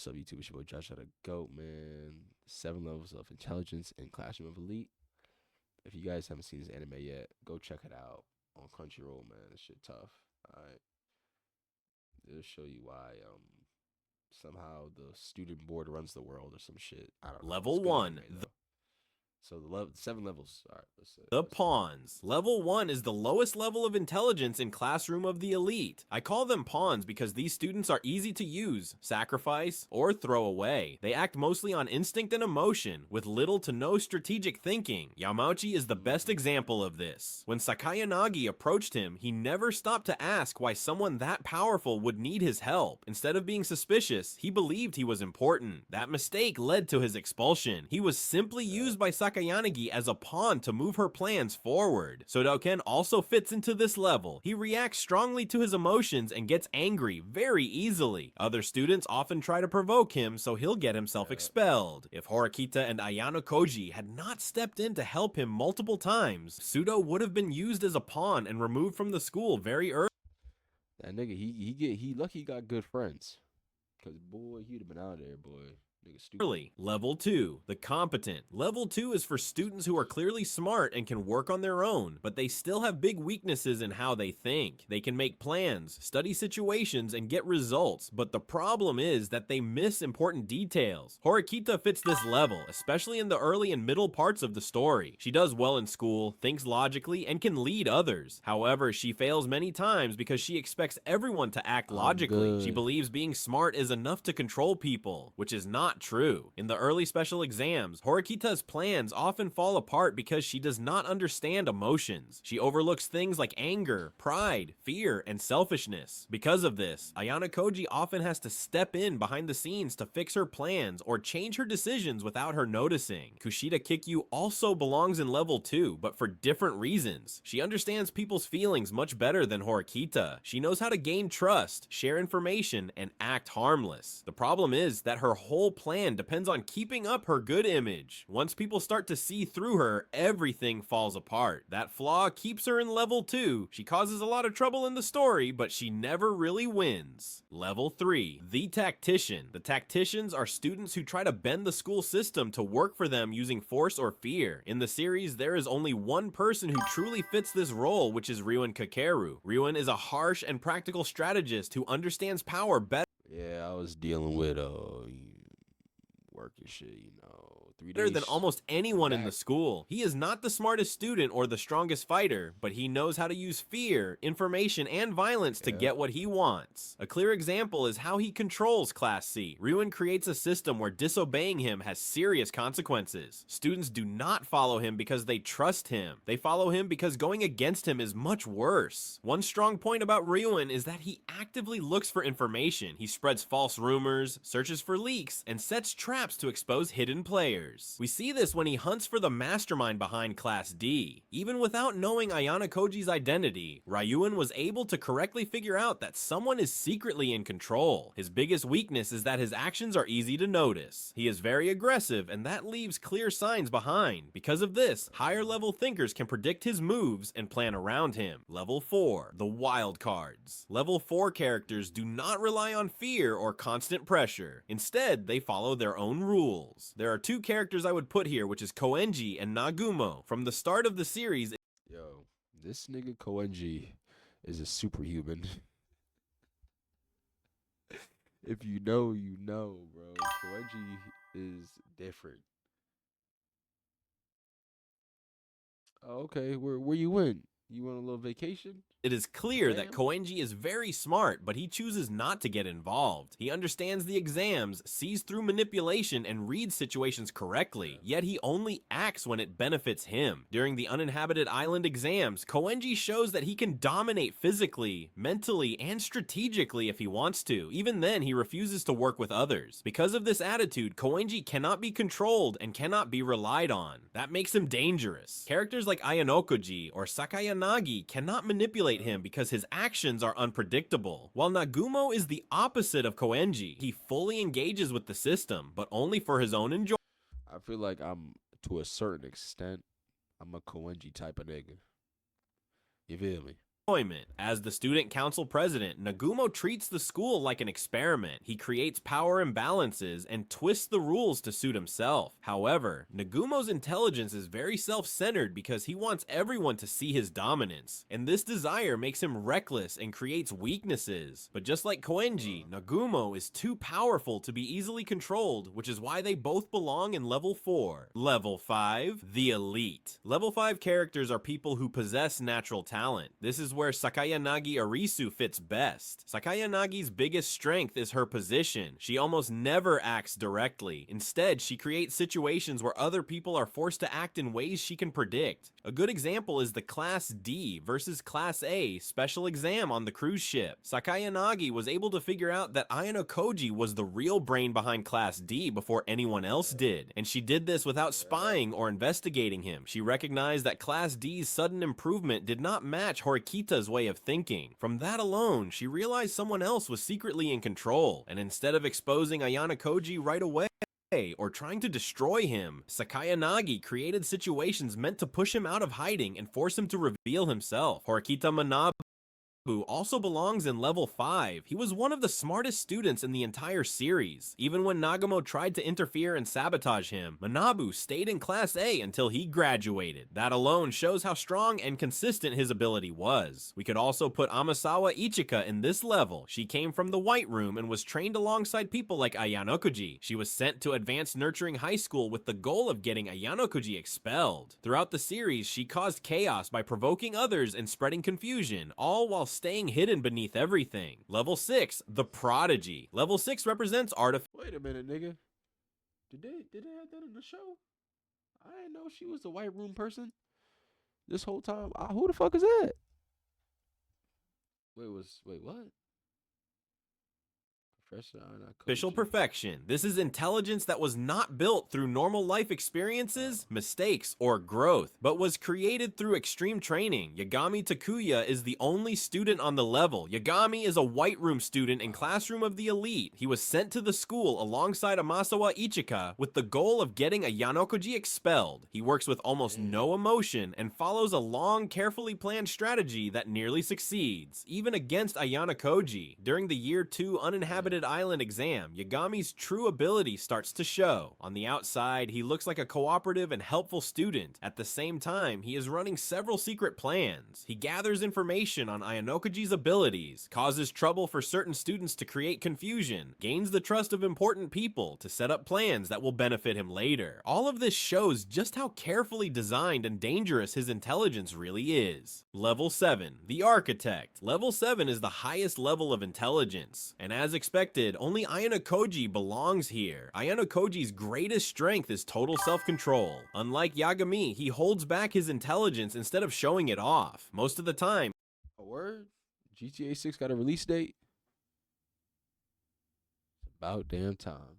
What's up, YouTube? It's your boy Josh. How to go, man. 7 levels of intelligence in Classroom of Elite. If you guys haven't seen this anime yet, go check it out on Crunchyroll, man. This shit tough. Alright. It'll show you why somehow the student board runs the world or some shit. I don't know. Level 1. So the 7 levels. All right, The pawns. Level 1 is the lowest level of intelligence in Classroom of the Elite. I call them pawns because these students are easy to use, sacrifice, or throw away. They act mostly on instinct and emotion, with little to no strategic thinking. Yamauchi is the best example of this. When Sakayanagi approached him, he never stopped to ask why someone that powerful would need his help. Instead of being suspicious, he believed he was important. That mistake led to his expulsion. He was simply used by Sakayanagi as a pawn to move her plans forward. Sodouken also fits into this level. He reacts strongly to his emotions and gets angry very easily. Other students often try to provoke him, so he'll get himself expelled. If Horikita and Ayano Koji had not stepped in to help him multiple times, Sudo would have been used as a pawn and removed from the school very early. That nigga, he lucky he got good friends. Cause boy, he'd have been out of there, boy. Level 2, the competent. Level 2 is for students who are clearly smart and can work on their own, but they still have big weaknesses in how they think. They can make plans, study situations, and get results, but the problem is that they miss important details. Horikita fits this level, especially in the early and middle parts of the story. She does well in school, thinks logically, and can lead others. However, she fails many times because she expects everyone to act logically. She believes being smart is enough to control people, which is not true. In the early special exams, Horikita's plans often fall apart because she does not understand emotions. She overlooks things like anger, pride, fear, and selfishness. Because of this, Ayano Koji often has to step in behind the scenes to fix her plans or change her decisions without her noticing. Kushida Kikyu also belongs in level 2, but for different reasons. She understands people's feelings much better than Horikita. She knows how to gain trust, share information, and act harmless. The problem is that her whole plan depends on keeping up her good image. Once people start to see through her, everything falls apart. That flaw keeps her in level 2. She causes a lot of trouble in the story, but she never really wins. Level 3, the tactician. The tacticians are students who try to bend the school system to work for them using force or fear. In the series, there is only one person who truly fits this role, which is Ryuen Kakeru. Ryuen is a harsh and practical strategist who understands power better. Yeah, I was dealing with work and shit, 3 days. Better than almost anyone in the school. He is not the smartest student or the strongest fighter, but he knows how to use fear, information, and violence to get what he wants. A clear example is how he controls Class C. Ryuen creates a system where disobeying him has serious consequences. Students do not follow him because they trust him. They follow him because going against him is much worse. One strong point about Ryuen is that he actively looks for information. He spreads false rumors, searches for leaks, and sets traps to expose hidden players. We see this when he hunts for the mastermind behind Class D. Even without knowing Ayano Koji's identity, Ryuen was able to correctly figure out that someone is secretly in control. His biggest weakness is that his actions are easy to notice. He is very aggressive, and that leaves clear signs behind. Because of this, higher level thinkers can predict his moves and plan around him. Level 4, the wild cards. Level 4 characters do not rely on fear or constant pressure. Instead, they follow their own rules. There are two characters I would put here, which is Koenji and Nagumo. From the start of the series, yo, this nigga Koenji is a superhuman. If you know, you know, bro. Koenji is different. Oh, okay, where you went? You want a little vacation? it is clear that Koenji is very smart, but he chooses not to get involved. He understands the exams, sees through manipulation, and reads situations correctly, yet he only acts when it benefits him. During the uninhabited island exams, Koenji shows that he can dominate physically, mentally, and strategically if he wants to. Even then, he refuses to work with others. Because of this attitude, Koenji cannot be controlled and cannot be relied on. That makes him dangerous. Characters like Ayanokoji or Sakayanagi cannot manipulate him because his actions are unpredictable. While Nagumo is the opposite of Koenji, he fully engages with the system, but only for his own enjoyment. I feel like to a certain extent, I'm a Koenji type of nigga. You feel me? As the student council president, Nagumo treats the school like an experiment. He creates power imbalances and twists the rules to suit himself. However, Nagumo's intelligence is very self-centered because he wants everyone to see his dominance, and this desire makes him reckless and creates weaknesses. But just like Koenji, Nagumo is too powerful to be easily controlled, which is why they both belong in level 4. Level 5, the elite. Level 5 characters are people who possess natural talent. This is where Sakayanagi Arisu fits best. Sakayanagi's biggest strength is her position. She almost never acts directly. Instead, she creates situations where other people are forced to act in ways she can predict. A good example is the Class D versus Class A special exam on the cruise ship. Sakayanagi was able to figure out that Ayano Koji was the real brain behind Class D before anyone else did, and she did this without spying or investigating him. She recognized that Class D's sudden improvement did not match Horikita's way of thinking. From that alone, she realized someone else was secretly in control, and instead of exposing Ayano Koji right away, or trying to destroy him, Sakayanagi created situations meant to push him out of hiding and force him to reveal himself. Horikita Manabu also belongs in level 5. He was one of the smartest students in the entire series. Even when Nagumo tried to interfere and sabotage him, Manabu stayed in Class A until he graduated. That alone shows how strong and consistent his ability was. We could also put Amasawa Ichika in this level. She came from the White Room and was trained alongside people like Ayanokuji. She was sent to Advanced Nurturing High School with the goal of getting Ayanokuji expelled. Throughout the series, she caused chaos by provoking others and spreading confusion, all while staying hidden beneath everything. Level 6, the Prodigy. Level 6 represents Wait a minute, nigga. Did they have that in the show? I didn't know she was the White Room person this whole time. Who the fuck is that? Wait, what? Professor Ayano artificial Koji. perfection. This is intelligence that was not built through normal life experiences, mistakes, or growth, but was created through extreme training. Yagami Takuya is the only student on the level. Yagami is a White Room student in Classroom of the Elite. He was sent to the school alongside Amasawa Ichika with the goal of getting Ayanokuji expelled. He works with almost no emotion and follows a long, carefully planned strategy that nearly succeeds, even against Ayanokuji. During the Year 2 uninhabited island exam, Yagami's true ability starts to show. On the outside, he looks like a cooperative and helpful student. At the same time, he is running several secret plans. He gathers information on Ayanokuji's abilities, causes trouble for certain students to create confusion, gains the trust of important people to set up plans that will benefit him later. All of this shows just how carefully designed and dangerous his intelligence really is. Level 7, the Architect. Level 7 is the highest level of intelligence, and as expected, only Ayanokuji belongs here. Ayanokuji's greatest strength is total self-control. Unlike Yagami, he holds back his intelligence instead of showing it off. Most of the time, A word? GTA 6 got a release date? About damn time.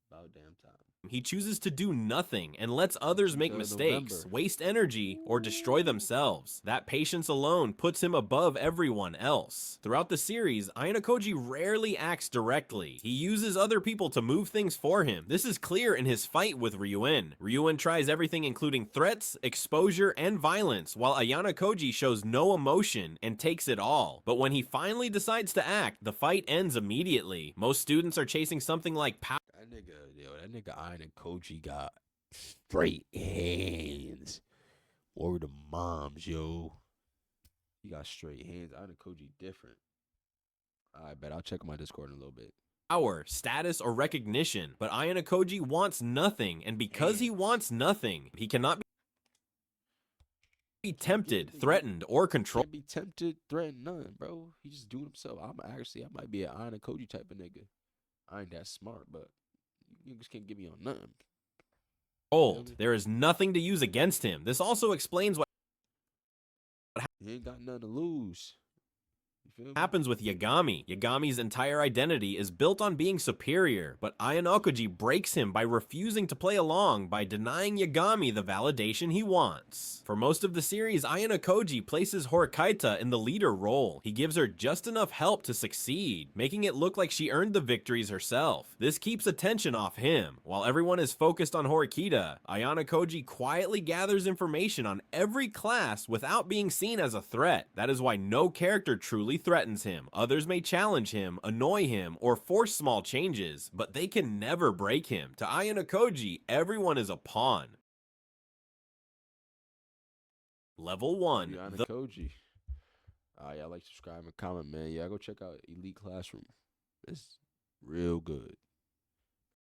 About damn time. he chooses to do nothing and lets others make mistakes, November. waste energy, or destroy themselves. That patience alone puts him above everyone else. Throughout the series, Ayanokuji rarely acts directly. He uses other people to move things for him. This is clear in his fight with Ryuen. Ryuen tries everything including threats, exposure, and violence, while Ayanokuji shows no emotion and takes it all. But when he finally decides to act, the fight ends immediately. Most students are chasing something like power. That nigga Ayanokuji got straight hands. Word to moms, yo. He got straight hands. Ayanokuji different. I bet I'll check my Discord in a little bit. Power, status, or recognition, but Ayanokuji wants nothing, and because he wants nothing, he cannot be tempted, threatened, or controlled. Can't be tempted, threatened, none, bro. He just doing himself. I might be an Ayanokuji type of nigga. I ain't that smart, but you just can't get me on nothing. There is nothing to use against him. This also explains why He ain't got nothing to lose. You feel me? Happens with Yagami. Yagami's entire identity is built on being superior, but Ayanokoji breaks him by refusing to play along by denying Yagami the validation he wants. For most of the series, Ayanokoji places Horikaita in the leader role. He gives her just enough help to succeed, making it look like she earned the victories herself. This keeps attention off him. While everyone is focused on Horikita, Ayanokoji quietly gathers information on every class without being seen as a threat. That is why no character truly threatens him. Others may challenge him, annoy him, or force small changes, but they can never break him. To Ayanokoji, everyone is a pawn. Level 1. Rihanna The Koji. Yeah, like, subscribe and comment, man. Yeah, go check out Elite Classroom. It's real good.